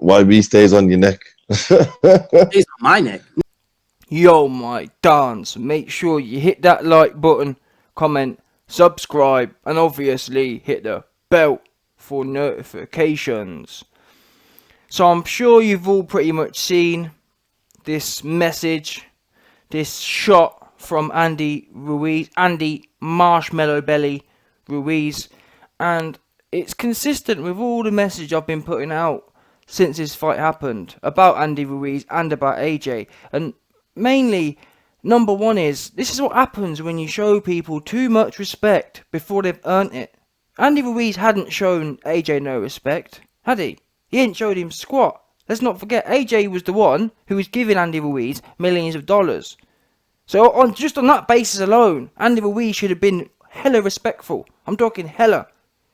YB stays on your neck. It's on my neck. Yo, my dance, make sure you hit that like button, comment, subscribe, and obviously hit the bell for notifications. So I'm sure you've all pretty much seen this message, this shot from Andy Marshmallow Belly Ruiz, and it's consistent with all the message I've been putting out since this fight happened about Andy Ruiz and about AJ. And mainly, number one is, this is what happens when you show people too much respect before they've earned it. Andy Ruiz hadn't shown AJ no respect, had he? He ain't showed him squat. Let's not forget, AJ was the one who was giving Andy Ruiz millions of dollars. So just on that basis alone, Andy Ruiz should have been hella respectful. I'm talking hella.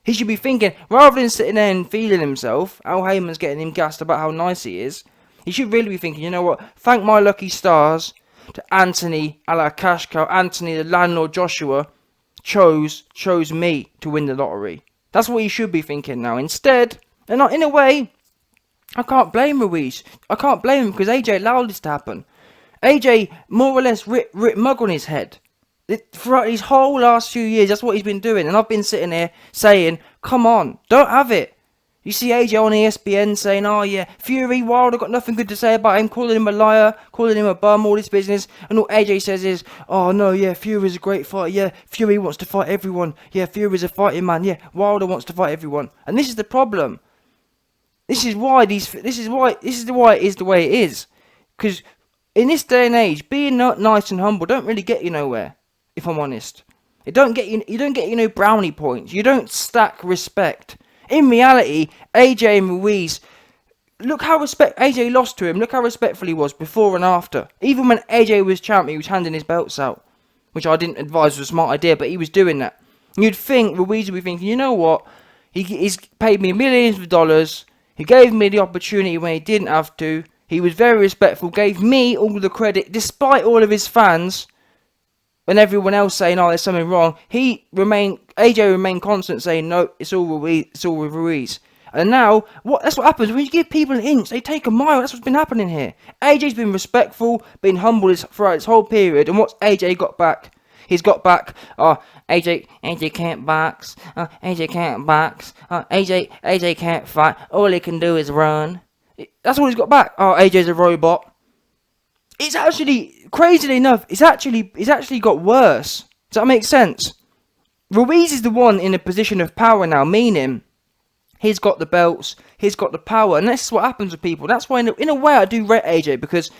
He should be thinking, rather than sitting there and feeling himself, Al Heyman's getting him gassed about how nice he is, he should really be thinking, you know what, thank my lucky stars to Anthony a la cash cow, Anthony the landlord Joshua, chose me to win the lottery. That's what he should be thinking now. Instead, and in a way, I can't blame Ruiz. I can't blame him because AJ allowed this to happen. AJ more or less ripped mug on his head. Throughout his whole last few years, that's what he's been doing. And I've been sitting there saying, come on, don't have it. You see AJ on ESPN saying, oh yeah, Fury, Wilder got nothing good to say about him, calling him a liar, calling him a bum, all this business. And all AJ says is, oh no, yeah, Fury's a great fighter, yeah, Fury wants to fight everyone, yeah, Fury's a fighting man, yeah, Wilder wants to fight everyone. And this is the problem. This is why it is the way it is. Because in this day and age, being not nice and humble don't really get you nowhere, if I'm honest. You don't get no brownie points. You don't stack respect. In reality, AJ and Ruiz, look how AJ lost to him. Look how respectful he was before and after. Even when AJ was champ, he was handing his belts out, which I didn't advise was a smart idea, but he was doing that. You'd think Ruiz would be thinking, you know what? He's paid me millions of dollars. He gave me the opportunity when he didn't have to. He was very respectful, gave me all the credit, despite all of his fans and everyone else saying, oh, there's something wrong. AJ remained constant, saying, no, it's all with Ruiz. And now, that's what happens. When you give people an inch, they take a mile. That's what's been happening here. AJ's been respectful, been humble throughout this whole period. And what's AJ got back? He's got back, AJ can't box. AJ can't box. AJ can't fight. All he can do is run. That's all he's got back. Oh, AJ's a robot. It's actually, crazily enough, it's actually got worse. Does that make sense? Ruiz is the one in a position of power now, meaning he's got the belts, he's got the power, and this is what happens with people. That's why, in a way, I do rate AJ, because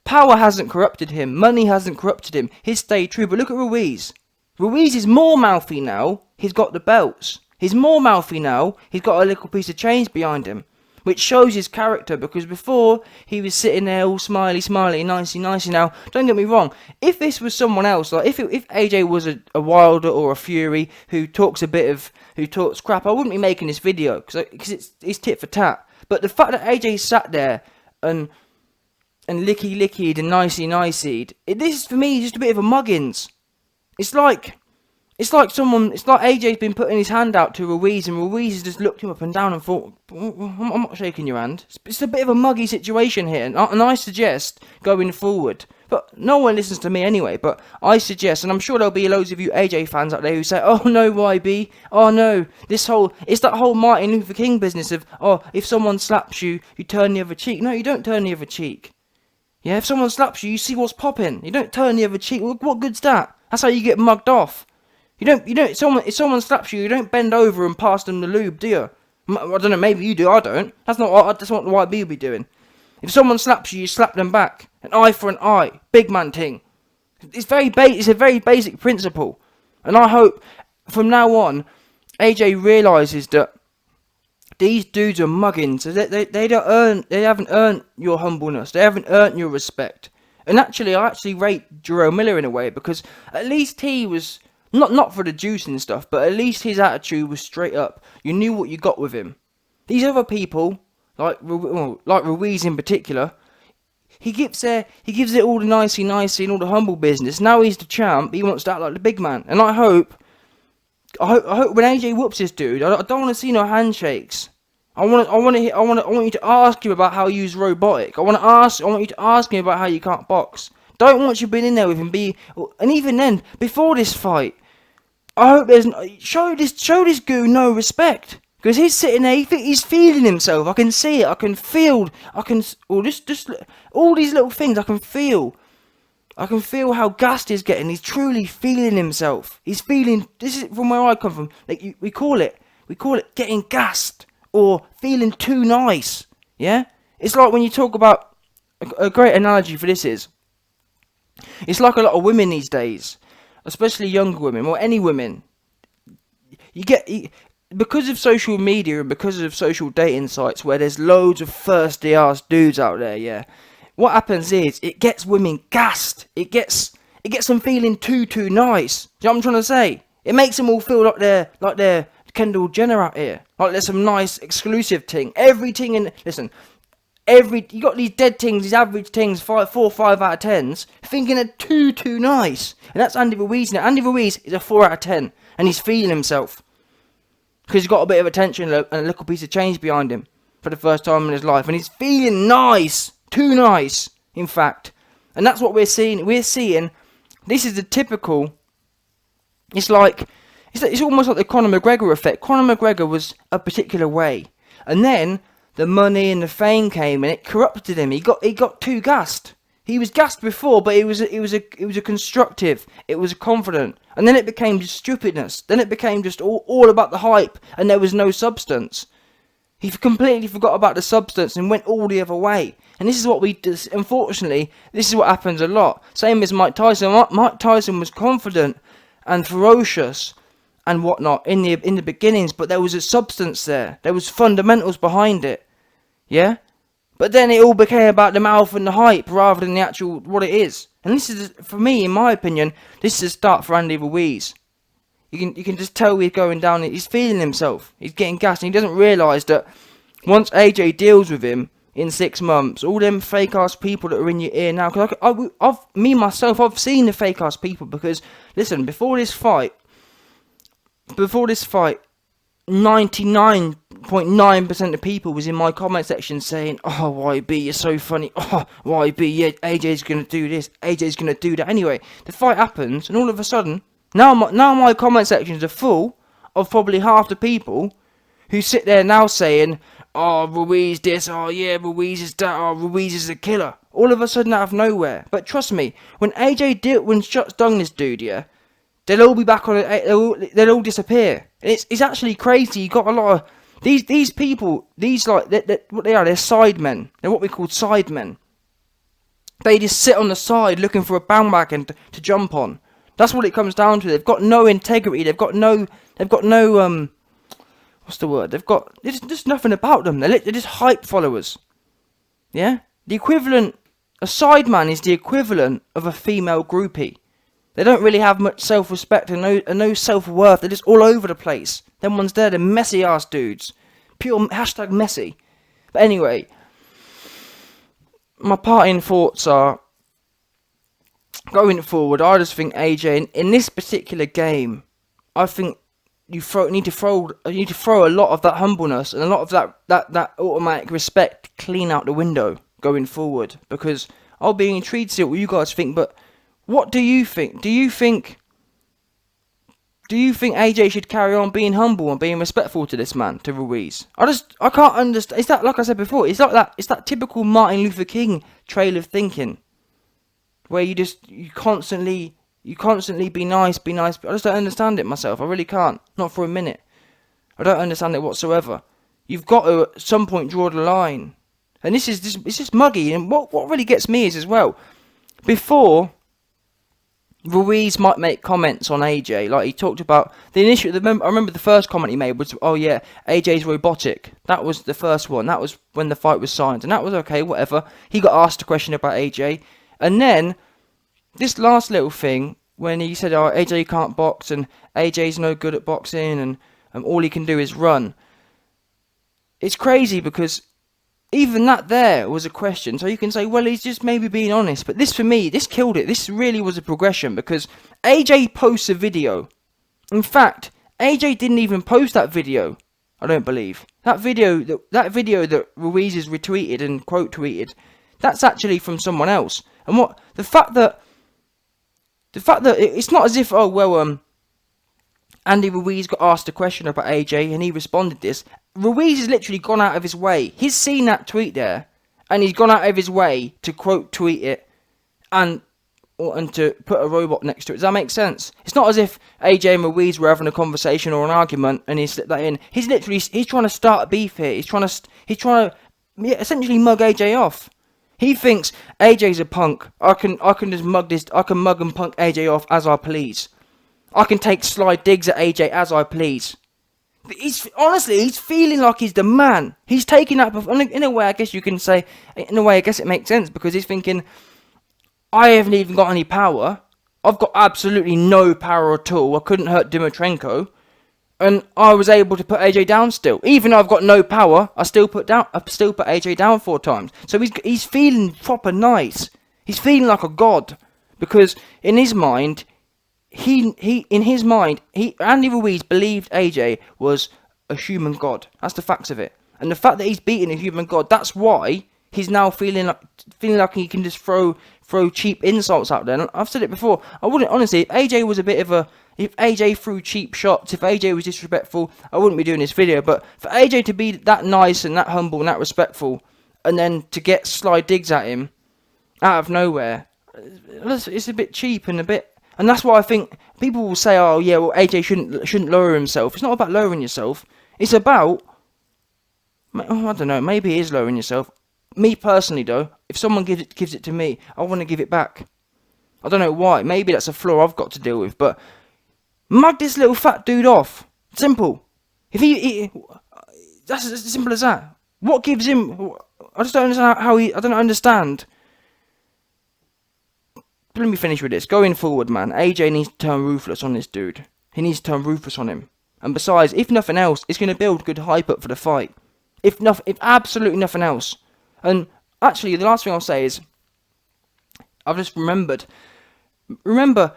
power hasn't corrupted him, money hasn't corrupted him, he's stayed true. But look at Ruiz. Ruiz is more mouthy now, he's got the belts. He's more mouthy now, he's got a little piece of change behind him, which shows his character, because before, he was sitting there all smiley, nicey. Now, don't get me wrong, if this was someone else, like if AJ was a Wilder or a Fury who talks crap, I wouldn't be making this video, because it's tit for tat. But the fact that AJ sat there and licky and nicey, this is for me just a bit of a muggins. It's like AJ's been putting his hand out to Ruiz, and Ruiz has just looked him up and down and thought, I'm not shaking your hand. It's a bit of a muggy situation here, and I suggest going forward, but no one listens to me anyway, but I suggest, and I'm sure there'll be loads of you AJ fans out there who say, oh no YB, oh no, it's that whole Martin Luther King business of, oh, if someone slaps you, you turn the other cheek. No, you don't turn the other cheek. Yeah, if someone slaps you, you see what's popping. You don't turn the other cheek. What good's that? That's how you get mugged off. If someone slaps you, you don't bend over and pass them the lube, do you? I don't know, maybe you do, I don't. That's not what the YB will be doing. If someone slaps you, you slap them back. An eye for an eye. Big man thing. It's a very basic principle. And I hope, from now on, AJ realises that these dudes are muggins. They haven't earned your humbleness. They haven't earned your respect. And actually, I rate Jerome Miller in a way, because at least he was... Not for the juice and stuff, but at least his attitude was straight up. You knew what you got with him. These other people, like Ruiz in particular, he gives it all the nicey and all the humble business. Now he's the champ, he wants to act like the big man. And I hope when AJ whoops this dude, I don't want to see no handshakes. I want you to ask him about how he's robotic. I want you to ask him about how you can't box. Don't want you being in there with him. And even then, before this fight, I hope show this goo no respect, because he's sitting there. He's feeling himself. I can see it. I can feel. Just all these little things. I can feel how gassed he's getting. He's truly feeling himself. He's feeling. This is from where I come from. Like we call it getting gassed or feeling too nice. Yeah, it's like when you talk about a great analogy for this is. It's like a lot of women these days, especially younger women, or any women. Because of social media and because of social dating sites where there's loads of thirsty ass dudes out there, yeah. What happens is it gets women gassed. It gets them feeling too nice. Do you know what I'm trying to say? It makes them all feel like they're Kendall Jenner out here, like there's some nice exclusive thing. You got these dead things, these average things, 4 or 5 out of 10s, thinking they're too nice. And that's Andy Ruiz now. Andy Ruiz is a 4 out of 10, and he's feeling himself. Because he's got a bit of attention and a little piece of change behind him for the first time in his life. And he's feeling nice. Too nice, in fact. And that's what we're seeing. This is the typical, it's almost like the Conor McGregor effect. Conor McGregor was a particular way. And then the money and the fame came and it corrupted him. He got too gassed. He was gassed before, but it was a constructive. It was confident, and then it became just stupidness. Then it became just all about the hype, and there was no substance. He completely forgot about the substance and went all the other way. And this is what unfortunately, this is what happens a lot. Same as Mike Tyson. Mike Tyson was confident and ferocious and whatnot in the beginnings, but there was a substance there. There was fundamentals behind it. Yeah? But then it all became about the mouth and the hype rather than the actual what it is. And this is, for me, in my opinion, this is a start for Andy Ruiz. You can just tell he's going down. He's feeling himself. He's getting gassed. And he doesn't realise that once AJ deals with him in 6 months, all them fake ass people that are in your ear now. Because I've seen the fake ass people. Because listen, before this fight, 99.9% of people was in my comment section saying, "Oh, YB, you're so funny. Oh, YB, yeah, AJ's gonna do this. AJ's gonna do that." Anyway, the fight happens, and all of a sudden, now my comment sections are full of probably half the people who sit there now saying, "Oh, Ruiz this. Oh, yeah, Ruiz is that. Oh, Ruiz is a killer." All of a sudden, out of nowhere. But trust me, when AJ shuts down this dude, yeah, they'll all be back on it. They'll all disappear. It's actually crazy. You got a lot of these people. These what they are. They're sidemen. They're what we call sidemen. They just sit on the side looking for a bandwagon to jump on. That's what it comes down to. They've got no integrity. They've got no. What's the word? There's just nothing about them. They're just hype followers. Yeah. The equivalent. A sideman is the equivalent of a female groupie. They don't really have much self-respect and no self-worth. They're just all over the place. Them ones there, they're messy-ass dudes. Pure hashtag messy. But anyway, my parting thoughts are, going forward, I just think AJ, in this particular game, I think you need to throw a lot of that humbleness and a lot of that automatic respect clean out the window going forward. Because I'll be intrigued to see what you guys think, but what do you think? Do you think AJ should carry on being humble and being respectful to this man, to Ruiz? I can't understand. It's that, like I said before, it's that typical Martin Luther King trail of thinking, where you constantly be nice. I just don't understand it myself. I really can't. Not for a minute. I don't understand it whatsoever. You've got to at some point draw the line, and it's just Muggy. And what really gets me is as well, before Ruiz might make comments on AJ, like he talked about the initial. I remember the first comment he made was, "Oh yeah, AJ's robotic." That was the first one. That was when the fight was signed, and that was okay, whatever. He got asked a question about AJ, and then this last little thing when he said, "Oh, AJ can't box, and AJ's no good at boxing, and all he can do is run." It's crazy because even that there was a question. So you can say, well, he's just maybe being honest. But this, for me, this killed it. This really was a progression because AJ posts a video. In fact, AJ didn't even post that video I don't believe. That video that Ruiz has retweeted and quote tweeted, that's actually from someone else. And what the fact that it's not as if Andy Ruiz got asked a question about AJ and he responded this. Ruiz has literally gone out of his way. He's seen that tweet there, and he's gone out of his way to quote tweet it and to put a robot next to it. Does that make sense? It's not as if AJ and Ruiz were having a conversation or an argument and he slipped that in. He's trying to start a beef here. He's trying to essentially mug AJ off. He thinks AJ's a punk. I can just mug this. I can mug and punk AJ off as I please. I can take sly digs at AJ as I please. But he's feeling like he's the man. He's taking that in a way. I guess you can say. In a way, I guess it makes sense because he's thinking, I haven't even got any power. I've got absolutely no power at all. I couldn't hurt Dimitrenko. And I was able to put AJ down still. Even though I've got no power, I still put AJ down 4 times. So he's feeling proper nice. He's feeling like a god. Because in his mind, Andy Ruiz believed AJ was a human god. That's the facts of it. And the fact that he's beaten a human god, that's why he's now feeling like he can just throw cheap insults out there. And I've said it before. I wouldn't, honestly, if AJ threw cheap shots, if AJ was disrespectful, I wouldn't be doing this video. But for AJ to be that nice and that humble and that respectful, and then to get sly digs at him out of nowhere, it's a bit cheap and and that's why I think people will say, oh yeah, well AJ shouldn't lower himself. It's not about lowering yourself. It's about, I don't know, maybe it is lowering yourself. Me personally though, if someone gives it to me, I want to give it back. I don't know why. Maybe that's a flaw I've got to deal with, but mug this little fat dude off. Simple. That's as simple as that. What gives him? I just don't understand I don't understand. But let me finish with this. Going forward, man, AJ needs to turn ruthless on this dude. He needs to turn ruthless on him. And besides, if nothing else, it's going to build good hype up for the fight. If absolutely nothing else. And actually, the last thing I'll say is, I've just remembered. Remember,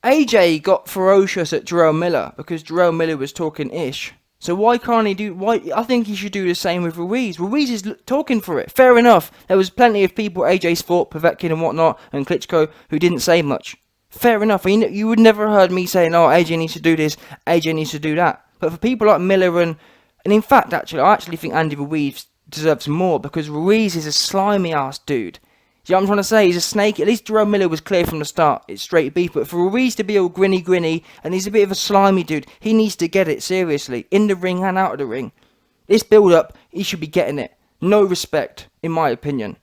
AJ got ferocious at Jarrell Miller because Jarrell Miller was talking ish. So why can't he I think he should do the same with Ruiz. Ruiz is talking for it. Fair enough. There was plenty of people, AJ's fought, Povetkin and whatnot, and Klitschko, who didn't say much. Fair enough. You would never have heard me saying, oh, AJ needs to do this, AJ needs to do that. But for people like Miller and in fact, actually, I actually think Andy Ruiz deserves more because Ruiz is a slimy ass dude. See what I'm trying to say? He's a snake. At least Jerome Miller was clear from the start. It's straight beef. But for Ruiz to be all grinny, and he's a bit of a slimy dude, he needs to get it seriously. In the ring and out of the ring. This build-up, he should be getting it. No respect, in my opinion.